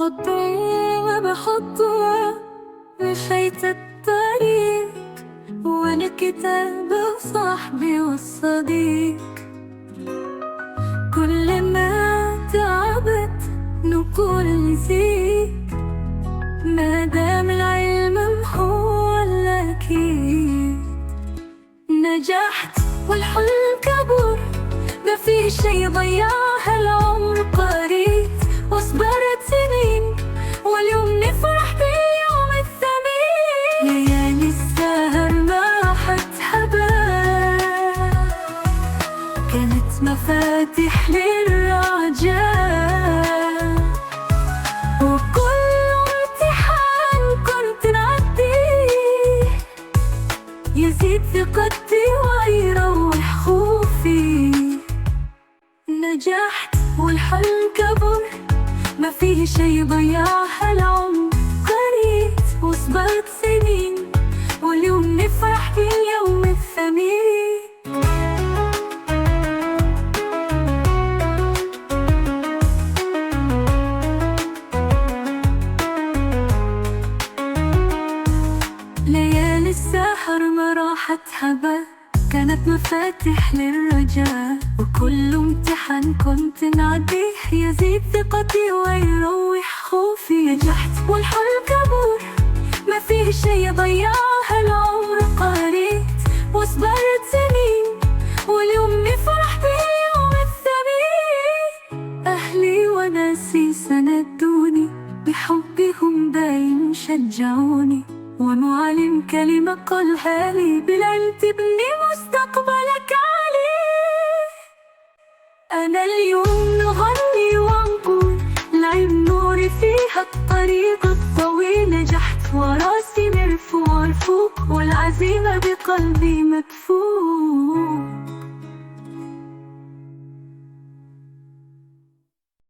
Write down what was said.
خطوة بخطوة مشيت الطريق، وانا كتاب صاحبي والصديق. كل ما تعبت نقول نسيت، ما دام العلم هو الأكيد. نجحت والحلم كبر، ما في شي ضيعها العمر. قريت وصبرت سنين، واليوم نفرح باليوم الثمين. ليالي السهر ما راحت هباء، كانت مفاتيح للرجاء. وكل امتحان كنت نعديه، يزيد ثقتي ويروح خوفي. نجحت والحلم كبر، ما فيه شي ضيعها العمر. قريت وصبرت سنين، واليوم نفرح باليوم الثمين. ليالي السهر ما راحت هباء، كانت مفاتيح للرجاء. وكل امتحان كنت نعديه، يزيد ثقتي ويروح خوفي. نجحت والحلم كبر، ما فيه شي ضيعها العمر. قريت وصبرت سنين، واليوم نفرح باليوم الثمين. أهلي وناسي سندوني، بحبهم دايم شجعوني. ومعلم كلمة قالها لي، بالعلم تبني مستقبلك عليه. أنا اليوم نغني ونقول، العلم نوري فيها الطريق الطويل. نجحت وراسي مرفوع لفوق، والعزيمة بقلبي مدفون.